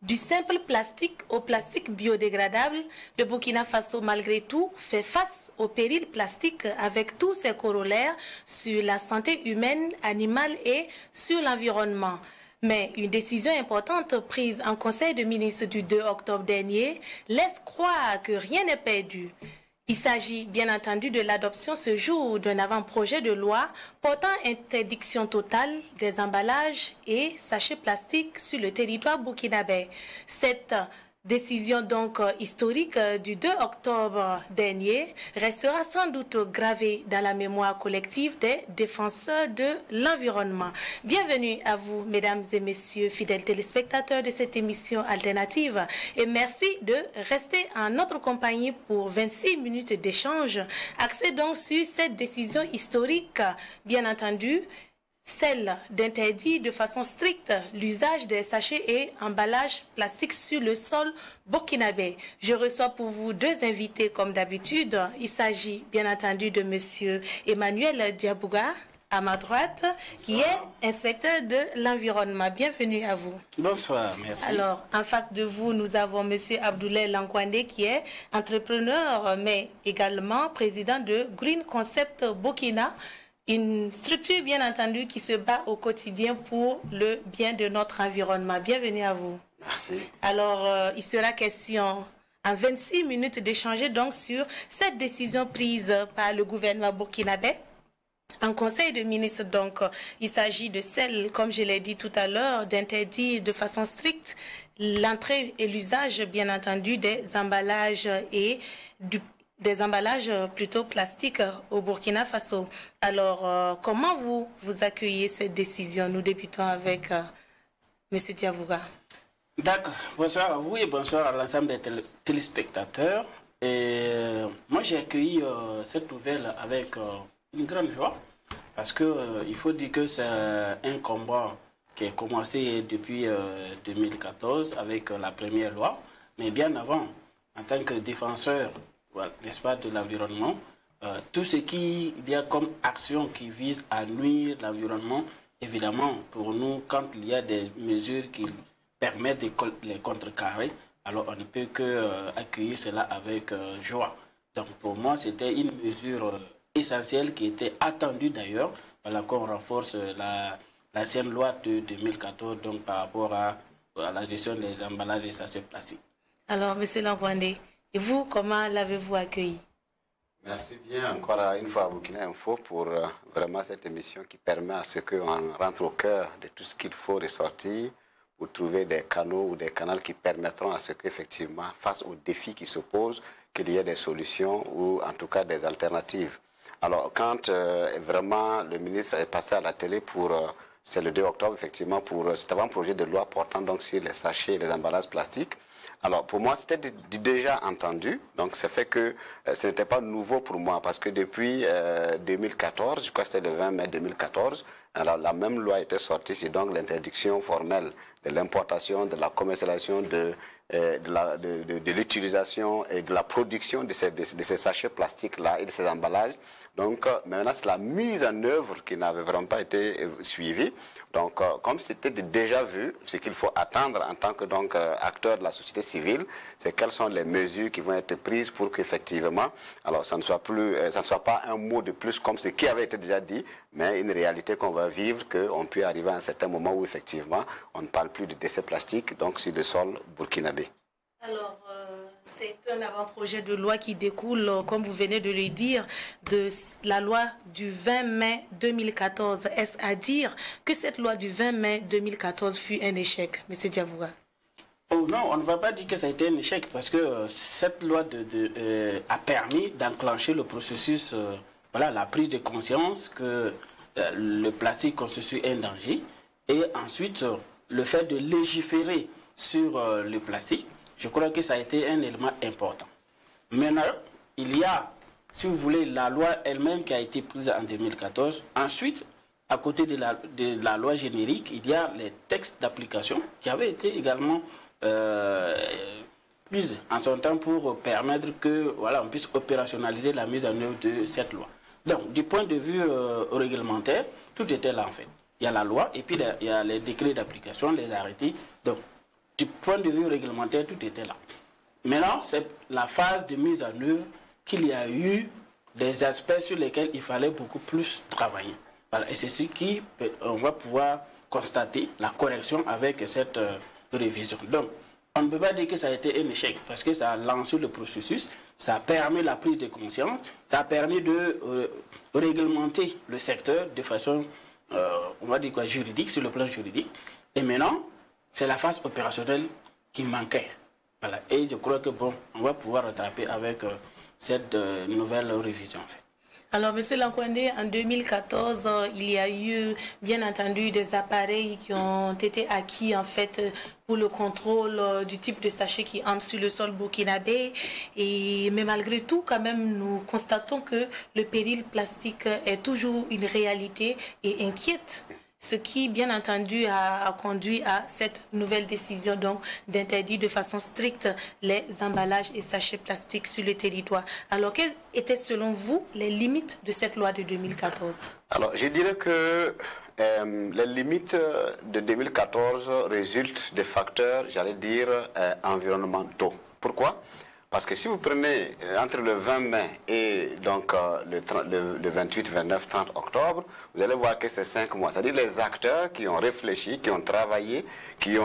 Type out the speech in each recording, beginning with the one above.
Du simple plastique au plastique biodégradable, le Burkina Faso, malgré tout, fait face au péril plastique avec tous ses corollaires sur la santé humaine, animale et sur l'environnement. Mais une décision importante prise en Conseil de ministres du 2 octobre dernier laisse croire que rien n'est perdu. Il s'agit bien entendu de l'adoption ce jour d'un avant-projet de loi portant interdiction totale des emballages et sachets plastiques sur le territoire burkinabé. Cette décision donc historique du 2 octobre dernier restera sans doute gravée dans la mémoire collective des défenseurs de l'environnement. Bienvenue à vous, mesdames et messieurs, fidèles téléspectateurs de cette émission alternative, et merci de rester en notre compagnie pour 26 minutes d'échange, axé donc sur cette décision historique, bien entendu, celle d'interdire de façon stricte l'usage des sachets et emballages plastiques sur le sol burkinabé. Je reçois pour vous deux invités comme d'habitude. Il s'agit bien entendu de monsieur Emmanuel Diabouga, à ma droite, qui est inspecteur de l'environnement. Bienvenue à vous. Bonsoir, merci. Alors, en face de vous, nous avons monsieur Abdoulaye Lankwandé, qui est entrepreneur, mais également président de Green Concept Burkina, une structure, bien entendu, qui se bat au quotidien pour le bien de notre environnement. Bienvenue à vous. Merci. Alors, il sera question en 26 minutes d'échanger donc sur cette décision prise par le gouvernement burkinabé. En Conseil de ministres, donc, il s'agit de celle, comme je l'ai dit tout à l'heure, d'interdire de façon stricte l'entrée et l'usage, bien entendu, des emballages et des emballages plutôt plastiques au Burkina Faso. Alors, comment vous accueillez cette décision? Nous débutons avec M. Diabouga. D'accord. Bonsoir à vous et bonsoir à l'ensemble des téléspectateurs. Et moi, j'ai accueilli cette nouvelle avec une grande joie parce que il faut dire que c'est un combat qui a commencé depuis 2014 avec la première loi, mais bien avant, en tant que défenseur, n'est-ce pas, de l'environnement, tout ce qu'il y a comme action qui vise à nuire l'environnement, évidemment, pour nous, quand il y a des mesures qui permettent de les contrecarrer, alors on ne peut que accueillir cela avec joie. Donc pour moi, c'était une mesure essentielle qui était attendue d'ailleurs, voilà, qu'on renforce l'ancienne loi de 2014 donc, par rapport à la gestion des emballages et sachets plastiques. Alors, M. Lankwandé, et vous, comment l'avez-vous accueilli? Merci bien encore une fois à Burkina Info pour vraiment cette émission qui permet à ce qu'on rentre au cœur de tout ce qu'il faut ressortir pour trouver des canaux ou des canaux qui permettront à ce qu'effectivement, face aux défis qui se posent, qu'il y ait des solutions ou en tout cas des alternatives. Alors, quand vraiment le ministre est passé à la télé pour, c'est le 2 octobre, effectivement, pour cet avant-projet de loi portant donc sur les sachets et les emballages plastiques, alors pour moi, c'était déjà entendu, donc ça fait que ce n'était pas nouveau pour moi, parce que depuis 2014, je crois que c'était le 20 mai 2014, alors la même loi était sortie, c'est donc l'interdiction formelle de l'importation, de la commercialisation, de l'utilisation et de la production de ces sachets plastiques-là et de ces emballages. Donc maintenant, c'est la mise en œuvre qui n'avait vraiment pas été suivie. Donc, comme c'était déjà vu, ce qu'il faut attendre en tant que acteur de la société civile, c'est quelles sont les mesures qui vont être prises pour qu'effectivement, alors ça ne soit pas un mot de plus comme ce qui avait été déjà dit, mais une réalité qu'on va vivre, qu'on peut arriver à un certain moment où effectivement, on ne parle plus de déchets plastiques, donc sur le sol burkinabé. Alors, c'est un avant-projet de loi qui découle, comme vous venez de le dire, de la loi du 20 mai 2014. Est-ce à dire que cette loi du 20 mai 2014 fut un échec, M. Diabouga? Oh non, on ne va pas dire que ça a été un échec parce que cette loi a permis d'enclencher le processus, voilà, la prise de conscience que le plastique constitue un danger et ensuite le fait de légiférer sur le plastique. Je crois que ça a été un élément important. Maintenant, il y a, si vous voulez, la loi elle-même qui a été prise en 2014. Ensuite, à côté de la loi générique, il y a les textes d'application qui avaient été également prises en son temps pour permettre que, voilà, on puisse opérationnaliser la mise en œuvre de cette loi. Donc, du point de vue réglementaire, tout était là en fait. Il y a la loi et puis il y a les décrets d'application, les arrêtés. Donc, du point de vue réglementaire, tout était là. Maintenant, c'est la phase de mise en œuvre qu'il y a eu des aspects sur lesquels il fallait beaucoup plus travailler. Voilà. Et c'est ce qui, on va pouvoir constater la correction avec cette révision. Donc, on ne peut pas dire que ça a été un échec, parce que ça a lancé le processus, ça a permis la prise de conscience, ça a permis de réglementer le secteur de façon, on va dire quoi, juridique, sur le plan juridique. Et maintenant, c'est la phase opérationnelle qui manquait. Voilà. Et je crois que bon, on va pouvoir rattraper avec cette nouvelle révision. En fait. Alors, M. Lankwande, en 2014, il y a eu, bien entendu, des appareils qui ont été acquis, en fait, pour le contrôle du type de sachet qui entre sur le sol burkinabé. Mais malgré tout, quand même, nous constatons que le péril plastique est toujours une réalité et inquiète. Ce qui, bien entendu, a conduit à cette nouvelle décision donc d'interdire de façon stricte les emballages et sachets plastiques sur le territoire. Alors, quelles étaient selon vous les limites de cette loi de 2014? Alors, je dirais que les limites de 2014 résultent des facteurs, j'allais dire, environnementaux. Pourquoi? Parce que si vous prenez entre le 20 mai et donc le 28, 29, 30 octobre, vous allez voir que c'est 5 mois. C'est-à-dire les acteurs qui ont réfléchi, qui ont travaillé, qui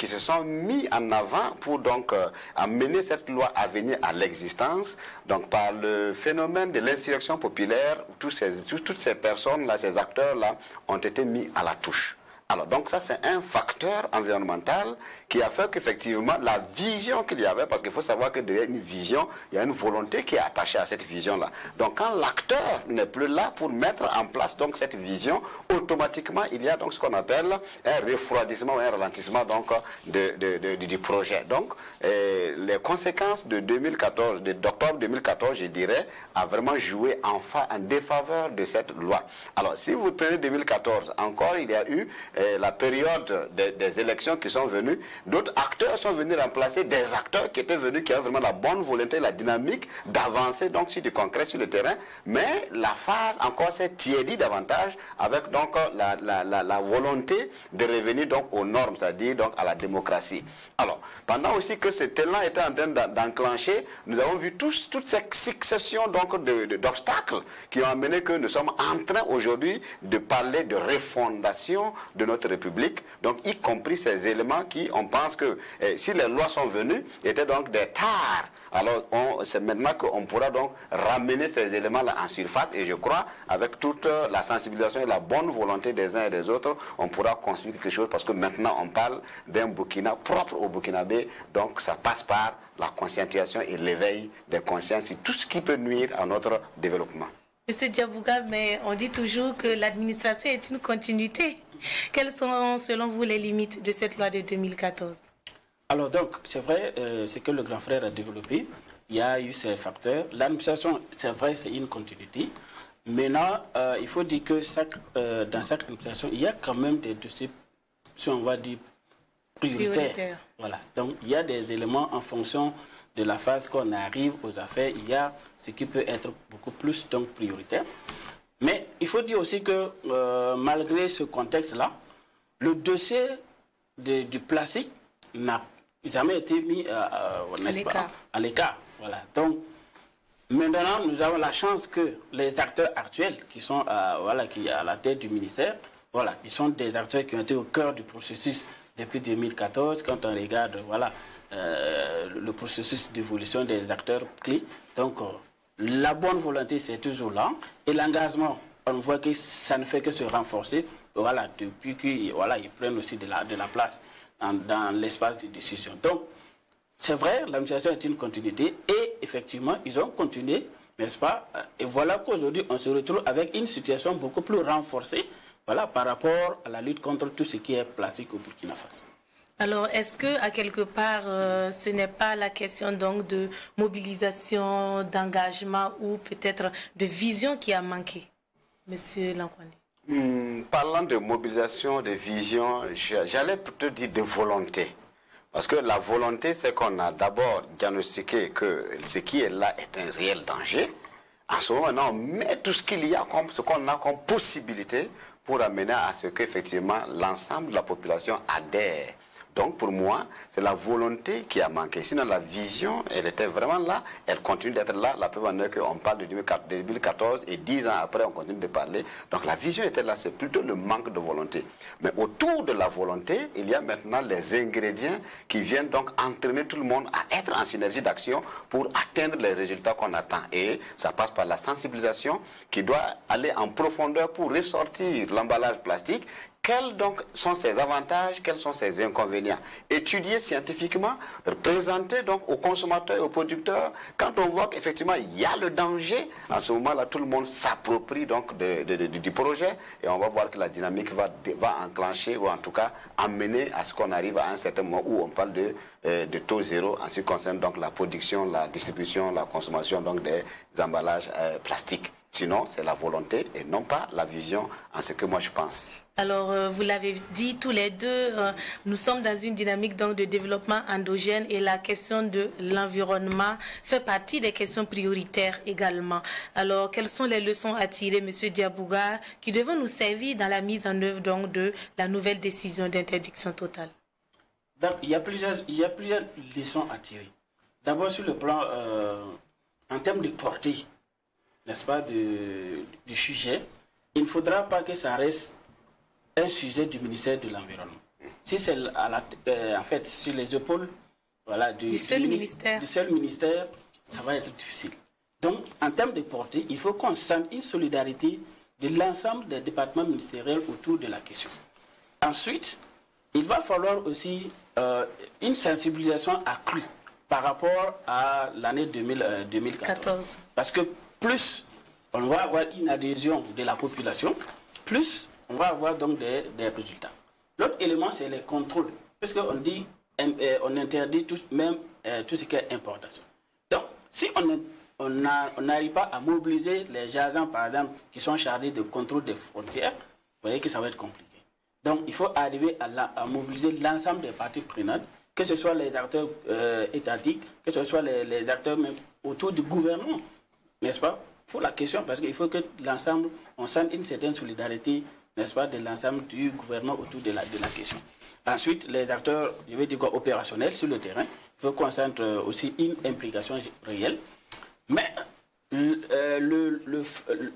se sont mis en avant pour donc amener cette loi à venir à l'existence. Donc par le phénomène de l'insurrection populaire, toutes ces personnes-là, ces acteurs-là ont été mis à la touche. Alors, donc ça, c'est un facteur environnemental qui a fait qu'effectivement, la vision qu'il y avait, parce qu'il faut savoir que derrière une vision, il y a une volonté qui est attachée à cette vision-là. Donc, quand l'acteur n'est plus là pour mettre en place donc cette vision, automatiquement, il y a donc ce qu'on appelle un refroidissement ou un ralentissement donc, du projet. Donc, les conséquences de 2014, d'octobre 2014, je dirais, a vraiment joué en défaveur de cette loi. Alors, si vous prenez 2014, encore, il y a eu la période des élections qui sont venues, d'autres acteurs sont venus remplacer des acteurs qui étaient venus, qui avaient vraiment la bonne volonté, la dynamique d'avancer donc sur du concret sur le terrain, mais la phase encore s'est tiédie davantage avec donc la volonté de revenir donc aux normes, c'est-à-dire donc à la démocratie. Alors, pendant aussi que cet élan était en train d'enclencher, nous avons vu toute cette succession d'obstacles qui ont amené que nous sommes en train aujourd'hui de parler de refondation de notre République, donc y compris ces éléments qui, on pense que si les lois sont venues, étaient donc des tares. Alors, c'est maintenant qu'on pourra donc ramener ces éléments-là en surface et je crois, avec toute la sensibilisation et la bonne volonté des uns et des autres, on pourra construire quelque chose parce que maintenant on parle d'un Burkina propre au Burkinabé, donc ça passe par la conscientisation et l'éveil des consciences et tout ce qui peut nuire à notre développement. Monsieur Diabouga, mais on dit toujours que l'administration est une continuité. Quelles sont, selon vous, les limites de cette loi de 2014? Alors donc, c'est vrai, ce que le grand frère a développé, il y a eu ces facteurs. L'administration, c'est vrai, c'est une continuité. Maintenant, il faut dire que dans chaque administration, il y a quand même des dossiers, si on va dire, prioritaires. Voilà. Donc, il y a des éléments en fonction de la phase qu'on arrive aux affaires. Il y a ce qui peut être beaucoup plus donc, prioritaire. Mais il faut dire aussi que malgré ce contexte-là, le dossier du plastique n'a jamais été mis à l'écart. Voilà. Donc, maintenant, nous avons la chance que les acteurs actuels qui sont qui à la tête du ministère, voilà, ils sont des acteurs qui ont été au cœur du processus depuis 2014, quand on regarde le processus d'évolution des acteurs clés. Donc, la bonne volonté, c'est toujours là. Et l'engagement, on voit que ça ne fait que se renforcer, voilà, depuis qu'ils ils prennent aussi de la place dans l'espace de décision. Donc, c'est vrai, l'administration est une continuité et effectivement, ils ont continué, n'est-ce pas? Et voilà qu'aujourd'hui, on se retrouve avec une situation beaucoup plus renforcée, voilà, par rapport à la lutte contre tout ce qui est plastique au Burkina Faso. Alors, est-ce que, à quelque part, ce n'est pas la question donc de mobilisation, d'engagement ou peut-être de vision qui a manqué, Monsieur Lankwande? Parlant de mobilisation, de vision, j'allais plutôt dire de volonté. Parce que la volonté, c'est qu'on a d'abord diagnostiqué que ce qui est là est un réel danger. En ce moment, on met tout ce qu'il y a, ce qu'on a comme possibilité pour amener à ce qu'effectivement l'ensemble de la population adhère. Donc pour moi, c'est la volonté qui a manqué. Sinon la vision, elle était vraiment là, elle continue d'être là. La preuve en est qu'on parle de 2014 et 10 ans après on continue de parler. Donc la vision était là, c'est plutôt le manque de volonté. Mais autour de la volonté, il y a maintenant les ingrédients qui viennent donc entraîner tout le monde à être en synergie d'action pour atteindre les résultats qu'on attend. Et ça passe par la sensibilisation qui doit aller en profondeur pour ressortir l'emballage plastique. Quels donc sont ses avantages, quels sont ses inconvénients? Étudier scientifiquement, présenter donc aux consommateurs et aux producteurs. Quand on voit qu'effectivement il y a le danger, à ce moment-là, tout le monde s'approprie donc du projet et on va voir que la dynamique va enclencher ou en tout cas amener à ce qu'on arrive à un certain moment où on parle de taux zéro en ce qui concerne donc la production, la distribution, la consommation donc des emballages plastiques. Sinon, c'est la volonté et non pas la vision en ce que moi je pense. Alors, vous l'avez dit tous les deux, nous sommes dans une dynamique donc, de développement endogène et la question de l'environnement fait partie des questions prioritaires également. Alors, quelles sont les leçons à tirer, M. Diabouga, qui devront nous servir dans la mise en œuvre donc, de la nouvelle décision d'interdiction totale? Il y a plusieurs leçons à tirer. D'abord, sur le plan, en termes de portée, n'est-ce pas, du sujet, il ne faudra pas que ça reste un sujet du ministère de l'Environnement. Si c'est en fait sur les épaules voilà, du seul ministère, ça va être difficile. Donc, en termes de portée, il faut qu'on sente une solidarité de l'ensemble des départements ministériels autour de la question. Ensuite, il va falloir aussi une sensibilisation accrue par rapport à l'année 2014. Parce que plus on va avoir une adhésion de la population, plus on va avoir donc des résultats. L'autre élément, c'est les contrôles. Parce qu'on dit, on interdit tout ce qui est importation. Donc, si on n'arrive pas à mobiliser les agents, par exemple, qui sont chargés de contrôle des frontières, vous voyez que ça va être compliqué. Donc, il faut arriver à mobiliser l'ensemble des parties prenantes, que ce soit les acteurs étatiques, que ce soit les acteurs même autour du gouvernement, n'est-ce pas, pour la question, parce qu'il faut que l'ensemble, on sente une certaine solidarité, n'est-ce pas, de l'ensemble du gouvernement autour de la question. Ensuite, les acteurs, je vais dire quoi, opérationnels sur le terrain, il faut qu'on sente aussi une implication réelle. Mais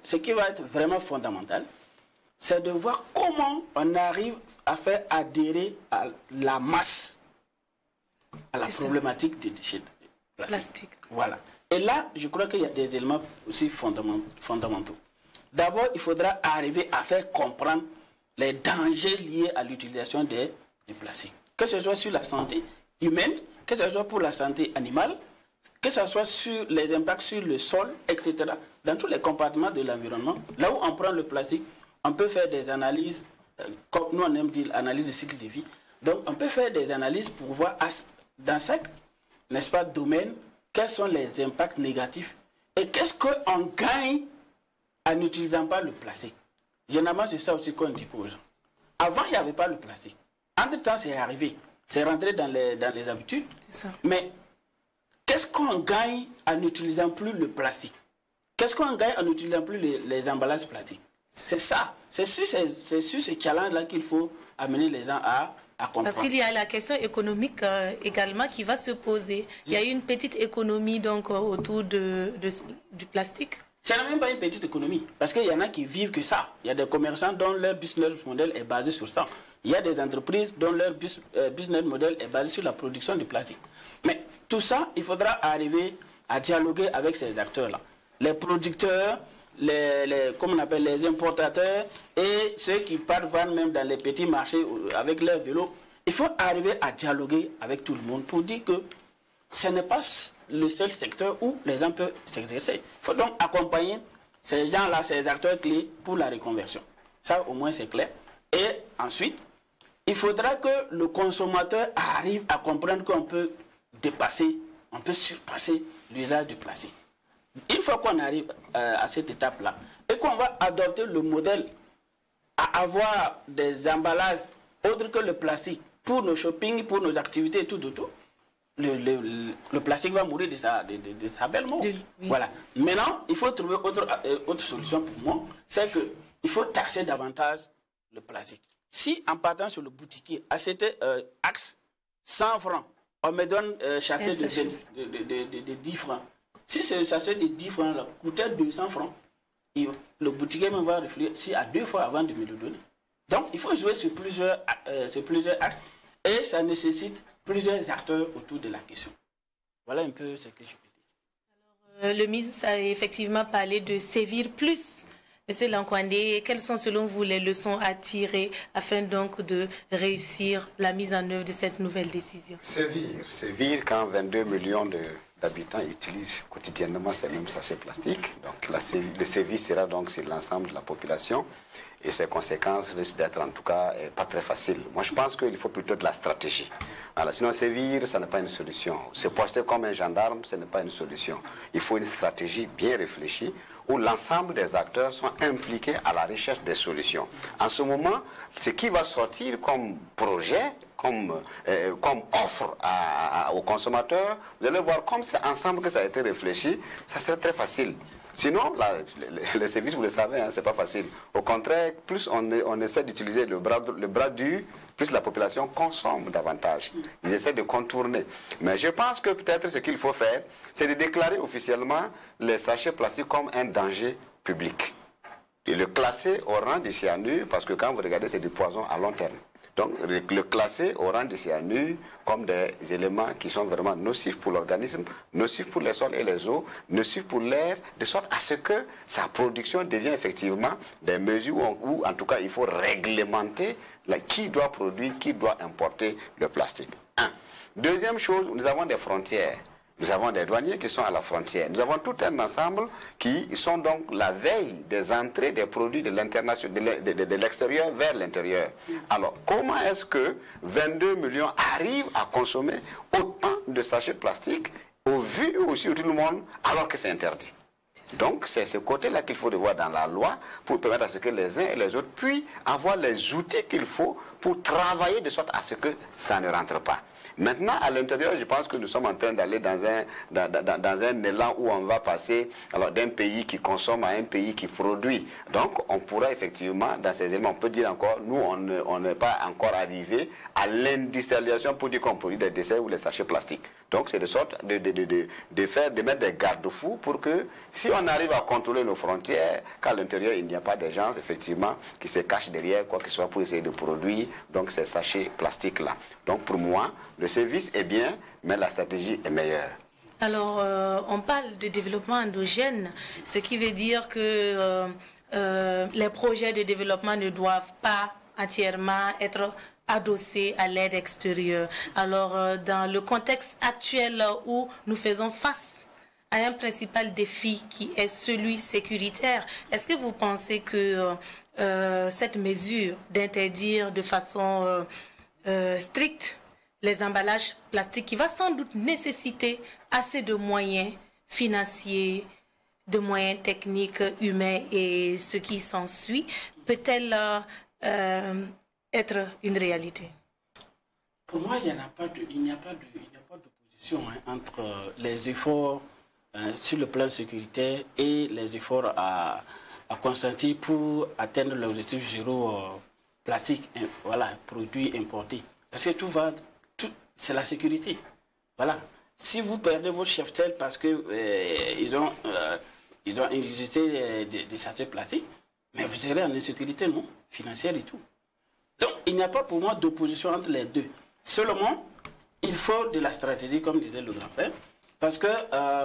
ce qui va être vraiment fondamental, c'est de voir comment on arrive à faire adhérer à la masse à la problématique des déchets plastiques. Voilà. Et là, je crois qu'il y a des éléments aussi fondamentaux. D'abord, il faudra arriver à faire comprendre les dangers liés à l'utilisation des plastiques. Que ce soit sur la santé humaine, que ce soit pour la santé animale, que ce soit sur les impacts sur le sol, etc. Dans tous les compartiments de l'environnement, là où on prend le plastique, on peut faire des analyses, comme nous on aime dire, analyse de cycle de vie. Donc, on peut faire des analyses pour voir dans chaque, n'est-ce pas, domaine, quels sont les impacts négatifs et qu'est-ce qu'on gagne en n'utilisant pas le plastique. Généralement, c'est ça aussi qu'on dit aux gens. Avant, il n'y avait pas le plastique. Entre-temps, c'est arrivé. C'est rentré dans les habitudes. Ça. Mais qu'est-ce qu'on gagne en n'utilisant plus le plastique? Qu'est-ce qu'on gagne en n'utilisant plus les emballages plastiques? C'est ça. C'est sur ce challenge-là qu'il faut amener les gens à comprendre. Parce qu'il y a la question économique également qui va se poser. Il y a une petite économie donc autour du plastique. Ce n'est même pas une petite économie. Parce qu'il y en a qui vivent que ça. Il y a des commerçants dont leur business model est basé sur ça. Il y a des entreprises dont leur business model est basé sur la production de plastique. Mais tout ça, il faudra arriver à dialoguer avec ces acteurs-là. Les producteurs, comme on appelle les importateurs et ceux qui partent vendre même dans les petits marchés avec leurs vélos. Il faut arriver à dialoguer avec tout le monde pour dire que ce n'est pas le seul secteur où les gens peuvent s'exercer. Il faut donc accompagner ces gens-là, ces acteurs clés pour la reconversion. Ça, au moins, c'est clair. Et ensuite, il faudra que le consommateur arrive à comprendre qu'on peut dépasser, on peut surpasser l'usage du plastique. Une fois qu'on arrive à cette étape-là et qu'on va adopter le modèle à avoir des emballages autres que le plastique pour nos shopping, pour nos activités et tout, le plastique va mourir de sa belle mort. Oui. Voilà. Maintenant, il faut trouver autre solution pour moi, c'est qu'il faut taxer davantage le plastique. Si en partant sur le boutiquier, à cet axe, 100 francs. On me donne un sachet de 10 francs. Si ce sachet de 10 francs là, coûtait 200 francs, le boutiquier me va réfléchir à 2 fois avant de me le donner. Donc, il faut jouer sur plusieurs axes et ça nécessite plusieurs acteurs autour de la question. Voilà un peu ce que je peux dire. Le ministre a effectivement parlé de sévir plus. Monsieur Lankwandé, quelles sont selon vous les leçons à tirer afin donc de réussir la mise en œuvre de cette nouvelle décision? Sévir quand 22 millions d'habitants utilisent quotidiennement ces mêmes sachets plastiques. Donc le sévir sera donc sur l'ensemble de la population et ses conséquences risquent d'être en tout cas pas très faciles. Moi je pense qu'il faut plutôt de la stratégie. Alors, sinon sévir, ça n'est pas une solution. Se poster comme un gendarme, ce n'est pas une solution. Il faut une stratégie bien réfléchie où l'ensemble des acteurs sont impliqués à la recherche des solutions. En ce moment, ce qui va sortir comme projet, comme offre aux consommateurs, vous allez voir comme c'est ensemble que ça a été réfléchi, ça serait très facile. Sinon, les services, vous le savez, hein, c'est pas facile. Au contraire, plus on essaie d'utiliser le bras dur, plus la population consomme davantage. Ils essaient de contourner. Mais je pense que peut-être ce qu'il faut faire, c'est de déclarer officiellement les sachets plastiques comme un danger public. Et le classer au rang de cyanure, parce que quand vous regardez, c'est du poison à long terme. Donc, le classer au rang de cyanure comme des éléments qui sont vraiment nocifs pour l'organisme, nocifs pour les sols et les eaux, nocifs pour l'air, de sorte à ce que sa production devienne effectivement des mesures où en tout cas, il faut réglementer qui doit produire, qui doit importer le plastique. Deuxième chose, nous avons des frontières. Nous avons des douaniers qui sont à la frontière. Nous avons tout un ensemble qui sont donc la veille des entrées des produits de l'extérieur vers l'intérieur. Alors, comment est-ce que 22 millions arrivent à consommer autant de sachets plastiques au vu aussi de tout le monde alors que c'est interdit? Donc, c'est ce côté-là qu'il faut revoir dans la loi pour permettre à ce que les uns et les autres puissent avoir les outils qu'il faut pour travailler de sorte à ce que ça ne rentre pas. Maintenant, à l'intérieur, je pense que nous sommes en train d'aller dans un élan où on va passer d'un pays qui consomme à un pays qui produit. Donc, on pourra effectivement, dans ces éléments, on peut dire encore, nous, on n'est pas encore arrivé à l'industrialisation pour dire qu'on produit des déchets ou les sachets plastiques. Donc, c'est de sorte de mettre des garde-fous pour que, si on arrive à contrôler nos frontières, qu'à l'intérieur, il n'y a pas de gens, effectivement, qui se cachent derrière quoi que ce soit pour essayer de produire donc, ces sachets plastiques-là. Donc, pour moi, le service est bien, mais la stratégie est meilleure. Alors, on parle de développement endogène, ce qui veut dire que les projets de développement ne doivent pas entièrement être adossés à l'aide extérieure. Alors, dans le contexte actuel où nous faisons face à un principal défi qui est celui sécuritaire, est-ce que vous pensez que cette mesure d'interdire de façon stricte les emballages plastiques, qui va sans doute nécessiter assez de moyens financiers, de moyens techniques, humains et ce qui s'ensuit, peut-elle être une réalité? Pour moi, il n'y a pas d'opposition entre les efforts sur le plan sécuritaire et les efforts à consentir pour atteindre l'objectif zéro plastique, voilà, produits importés. Parce que c'est la sécurité. Voilà. Si vous perdez votre cheptel parce que ils ont injecté des sachets plastiques, mais vous serez en insécurité, non, financière et tout. Donc, il n'y a pas pour moi d'opposition entre les deux. Seulement, il faut de la stratégie, comme disait le grand frère, parce que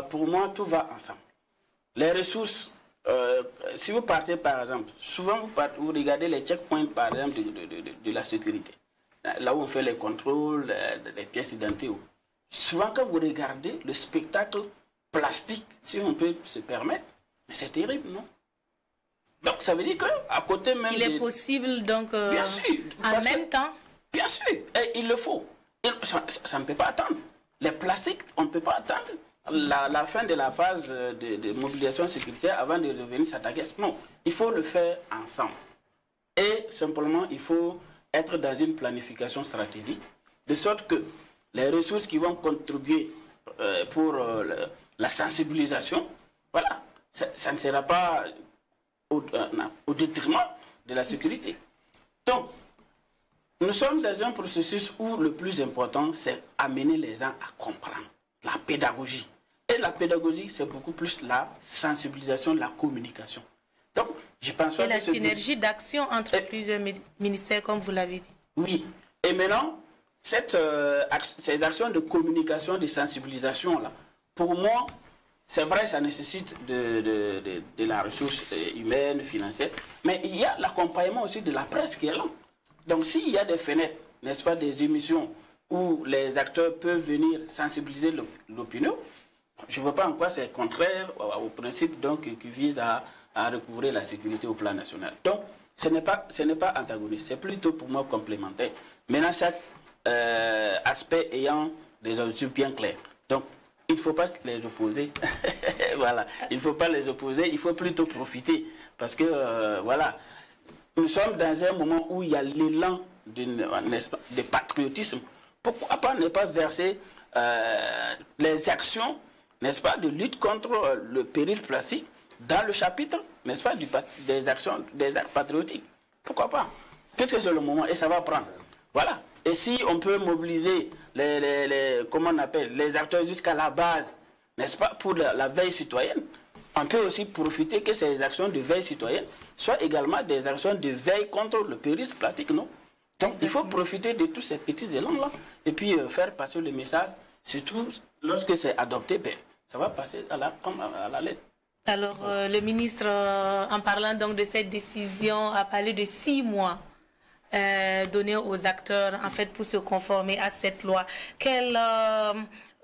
pour moi, tout va ensemble. Les ressources, si vous partez par exemple, souvent vous regardez les checkpoints par exemple de la sécurité. Là où on fait les contrôles, les pièces d'identité. Souvent, quand vous regardez le spectacle plastique, si on peut se permettre, mais c'est terrible, non? Donc, ça veut dire qu'à côté même... Il est possible, donc, bien sûr, en même temps... Bien sûr, et il le faut. Ça ne peut pas attendre. Les plastiques, on ne peut pas attendre la fin de la phase de mobilisation sécuritaire avant de revenir s'attaquer. Non, il faut le faire ensemble. Et simplement, il faut être dans une planification stratégique, de sorte que les ressources qui vont contribuer pour la sensibilisation, voilà, ça ne sera pas au détriment de la sécurité. Donc, Nous sommes dans un processus où le plus important, c'est amener les gens à comprendre la pédagogie. Et la pédagogie, c'est beaucoup plus la sensibilisation, la communication. Donc, je pense pas que la synergie d'action entre plusieurs ministères, comme vous l'avez dit. Oui. Et maintenant, ces actions de communication, de sensibilisation, là, pour moi, c'est vrai, ça nécessite de la ressource humaine, financière, mais il y a l'accompagnement aussi de la presse qui est là. Donc, s'il y a des fenêtres, n'est-ce pas, des émissions où les acteurs peuvent venir sensibiliser l'opinion, je ne vois pas en quoi c'est contraire au principe donc, qui vise à recouvrir la sécurité au plan national. Donc, ce n'est pas antagoniste, c'est plutôt pour moi complémentaire. Maintenant, cet aspect ayant des objectifs bien clairs. Donc, il ne faut pas les opposer. Voilà, il ne faut pas les opposer, il faut plutôt profiter. Parce que, voilà, nous sommes dans un moment où il y a l'élan de patriotisme. Pourquoi pas ne pas verser les actions, n'est-ce pas, de lutte contre le péril plastique dans le chapitre, n'est-ce pas, des actions, des actes patriotiques. Pourquoi pas? Puisque c'est le moment et ça va prendre. Voilà. Et si on peut mobiliser comment on appelle, les acteurs jusqu'à la base, n'est-ce pas, pour la veille citoyenne, on peut aussi profiter que ces actions de veille citoyenne soient également des actions de veille contre le péril plastique, non? Donc, il faut profiter de tous ces petits élans-là et puis faire passer le message, surtout lorsque c'est adopté, ben, ça va passer comme à la lettre. Alors, le ministre, en parlant donc de cette décision, a parlé de 6 mois donnés aux acteurs, en fait, pour se conformer à cette loi. Quel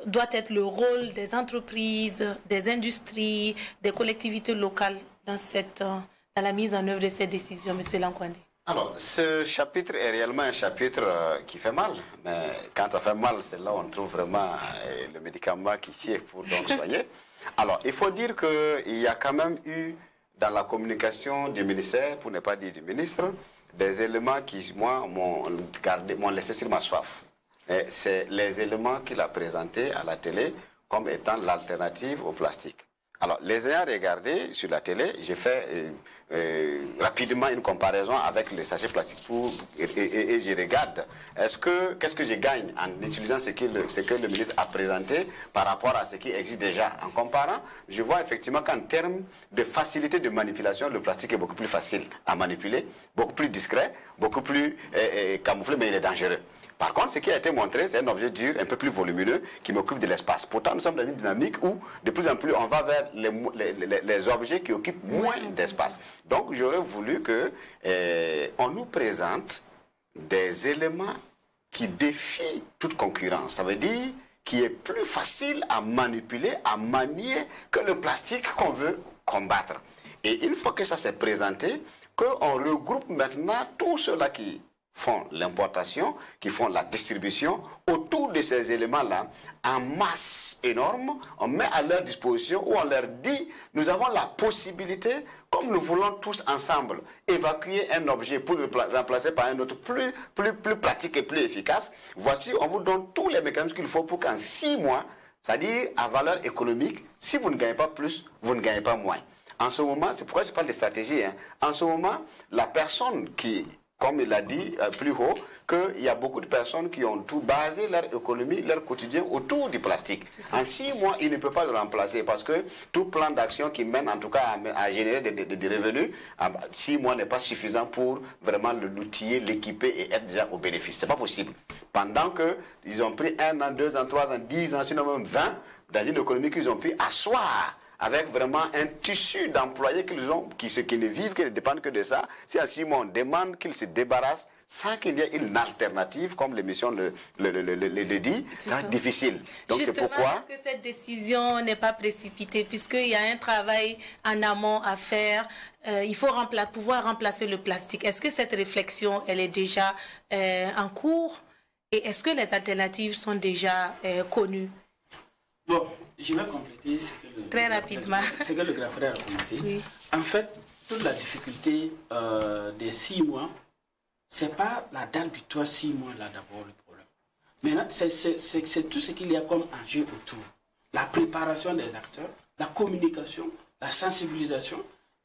doit être le rôle des entreprises, des industries, des collectivités locales dans la mise en œuvre de cette décision, M. Lankwande? Alors, ce chapitre est réellement un chapitre qui fait mal. Mais quand ça fait mal, c'est là où on trouve vraiment le médicament qui tire pour donc soigner. Alors, il faut dire qu'il y a quand même eu, dans la communication du ministère, pour ne pas dire du ministre, des éléments qui, moi, m'ont laissé sur ma soif. C'est les éléments qu'il a présentés à la télé comme étant l'alternative au plastique. Alors, les ayant regardés sur la télé, j'ai fait rapidement une comparaison avec les sachets plastiques et je regarde qu'est-ce que je gagne en utilisant ce que le ministre a présenté par rapport à ce qui existe déjà. En comparant, je vois effectivement qu'en termes de facilité de manipulation, le plastique est beaucoup plus facile à manipuler, beaucoup plus discret, beaucoup plus camouflé, mais il est dangereux. Par contre, ce qui a été montré, c'est un objet dur, un peu plus volumineux, qui m'occupe de l'espace. Pourtant, nous sommes dans une dynamique où, de plus en plus, on va vers les objets qui occupent moins d'espace. Donc, j'aurais voulu qu'on nous présente des éléments qui défient toute concurrence. Ça veut dire qui est plus facile à manipuler, à manier que le plastique qu'on veut combattre. Et une fois que ça s'est présenté, qu'on regroupe maintenant tous ceux-là qui font l'importation, qui font la distribution, autour de ces éléments-là, en masse énorme, on met à leur disposition, où on leur dit, nous avons la possibilité, comme nous voulons tous ensemble, évacuer un objet pour le remplacer par un autre plus pratique et plus efficace. Voici, on vous donne tous les mécanismes qu'il faut pour qu'en 6 mois, c'est-à-dire à valeur économique, si vous ne gagnez pas plus, vous ne gagnez pas moins. En ce moment, c'est pourquoi je parle de stratégie, hein. En ce moment, la personne qui, comme il l'a dit plus haut, qu'il y a beaucoup de personnes qui ont tout basé leur économie, leur quotidien autour du plastique. En 6 mois, il ne peut pas le remplacer parce que tout plan d'action qui mène en tout cas à générer des revenus, 6 mois n'est pas suffisant pour vraiment l'outiller, l'équiper et être déjà au bénéfice. Ce n'est pas possible. Pendant qu'ils ont pris 1 an, 2 ans, 3 ans, 10 ans, sinon même 20, dans une économie qu'ils ont pu asseoir avec vraiment un tissu d'employés qu'ils ont, qui ne vivent, qui ne dépendent que de ça. Si à 6 mois on demande qu'ils se débarrassent sans qu'il y ait une alternative, comme l'émission le dit, c'est difficile. Donc c'est pourquoi... Est-ce que cette décision n'est pas précipitée, puisqu'il y a un travail en amont à faire, il faut pouvoir remplacer le plastique. Est-ce que cette réflexion, elle est déjà en cours? Et est-ce que les alternatives sont déjà connues? Bon, je vais compléter très rapidement ce que le grand frère a commencé. Oui. En fait, toute la difficulté des 6 mois, ce n'est pas la date butoir 6 mois là d'abord le problème. Maintenant, c'est tout ce qu'il y a comme enjeu autour. La préparation des acteurs, la communication, la sensibilisation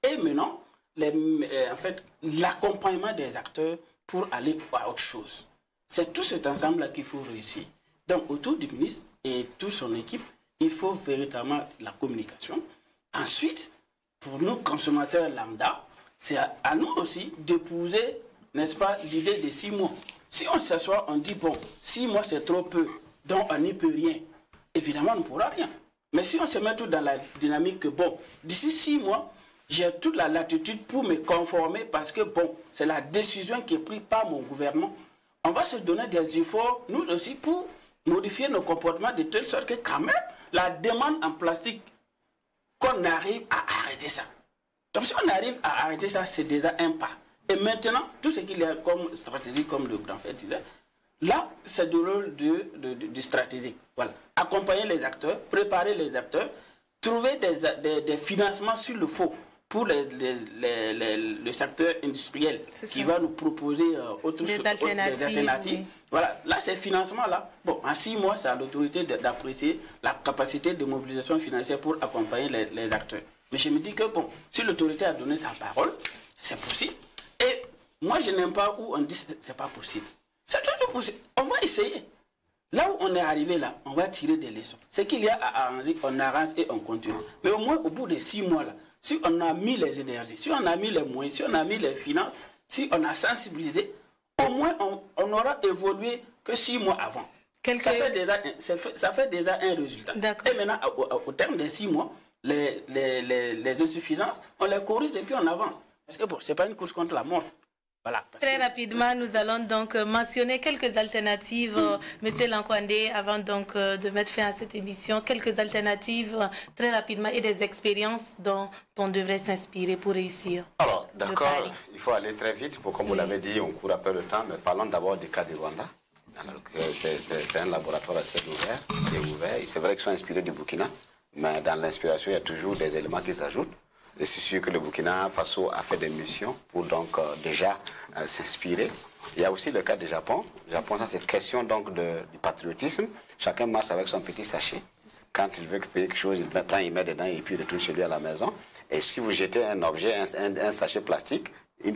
et maintenant, en fait, l'accompagnement des acteurs pour aller à autre chose. C'est tout cet ensemble-là qu'il faut réussir. Donc, autour du ministre et toute son équipe, il faut véritablement la communication. Ensuite, pour nous, consommateurs lambda, c'est à nous aussi d'épouser, n'est-ce pas, l'idée des 6 mois. Si on s'assoit, on dit, bon, 6 mois c'est trop peu, donc on n'y peut rien. Évidemment, on ne pourra rien. Mais si on se met tout dans la dynamique que, bon, d'ici 6 mois, j'ai toute la latitude pour me conformer parce que, bon, c'est la décision qui est prise par mon gouvernement. On va se donner des efforts, nous aussi, pour modifier nos comportements de telle sorte que, quand même, la demande en plastique, qu'on arrive à arrêter ça. Donc, si on arrive à arrêter ça, c'est déjà un pas. Et maintenant, tout ce qu'il y a comme stratégie, comme le grand frère disait, là, c'est du rôle du stratégique. Voilà. Accompagner les acteurs, préparer les acteurs, trouver des financements sur le faux pour le secteur industriel qui va nous proposer des alternatives. Oui. Voilà. Là, ces financements-là, bon, en 6 mois, c'est à l'autorité d'apprécier la capacité de mobilisation financière pour accompagner les acteurs. Mais je me dis que, bon, si l'autorité a donné sa parole, c'est possible. Et moi, je n'aime pas où on dit que ce n'est pas possible. C'est toujours possible. On va essayer. Là où on est arrivé, là, on va tirer des leçons. Ce qu'il y a à arranger, on arrange et on continue. Mais au moins, au bout de 6 mois, là, si on a mis les énergies, si on a mis les moyens, si on a mis les finances, si on a sensibilisé, au moins, on aura évolué que 6 mois avant. Ça fait déjà un résultat. Et maintenant, au terme des 6 mois, les insuffisances, on les corrige et puis on avance. Parce que bon, ce n'est pas une course contre la mort. Voilà, très rapidement, nous allons donc mentionner quelques alternatives, Monsieur Lankwande, avant donc de mettre fin à cette émission, quelques alternatives très rapidement et des expériences dont on devrait s'inspirer pour réussir. Alors, d'accord, il faut aller très vite, comme vous l'avez dit, on court un peu le temps, mais parlons d'abord du cas du Rwanda. C'est un laboratoire assez ouvert, c'est vrai qu'ils sont inspirés du Burkina, mais dans l'inspiration, il y a toujours des éléments qui s'ajoutent. Et c'est sûr que le Burkina Faso a fait des missions pour donc déjà s'inspirer. Il y a aussi le cas du Japon. Le Japon, ça c'est question donc du patriotisme. Chacun marche avec son petit sachet. Quand il veut payer quelque chose, il met dedans et puis il retourne chez lui à la maison. Et si vous jetez un objet, un sachet plastique,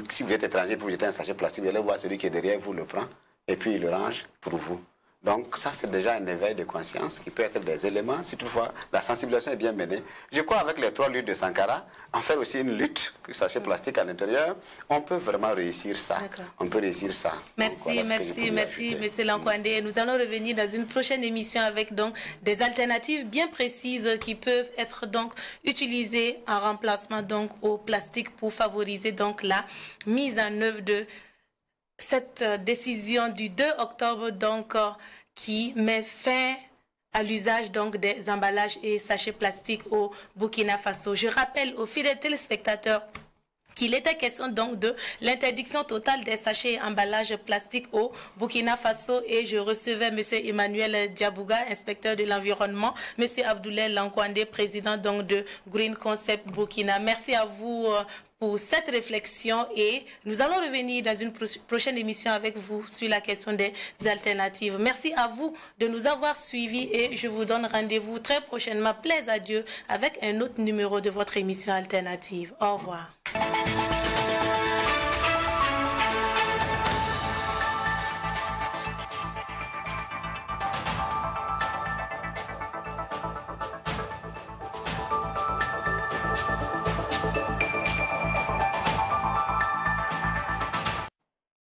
si vous êtes étranger pour jeter un sachet plastique, vous allez voir celui qui est derrière vous le prend et puis il le range pour vous. Donc ça, c'est déjà un éveil de conscience qui peut être des éléments, si toutefois la sensibilisation est bien menée. Je crois avec les 3 luttes de Sankara, en faire aussi une lutte, sachet plastique à l'intérieur, on peut vraiment réussir ça. On peut réussir ça. Merci, donc, merci, Monsieur Lankwande. Nous allons revenir dans une prochaine émission avec donc des alternatives bien précises qui peuvent être donc utilisées en remplacement donc au plastique pour favoriser donc la mise en œuvre de cette décision du 2 octobre donc qui met fin à l'usage donc des emballages et sachets plastiques au Burkina Faso. Je rappelle aux fidèles téléspectateurs qu'il était question donc de l'interdiction totale des sachets et emballages plastiques au Burkina Faso et je recevais M. Emmanuel Diabouga, inspecteur de l'environnement, M. Abdoulaye Lankwande, président donc de Green Concept Burkina. Merci à vous pour cette réflexion et nous allons revenir dans une prochaine émission avec vous sur la question des alternatives. Merci à vous de nous avoir suivis et je vous donne rendez-vous très prochainement, plaise à Dieu, avec un autre numéro de votre émission alternative. Au revoir.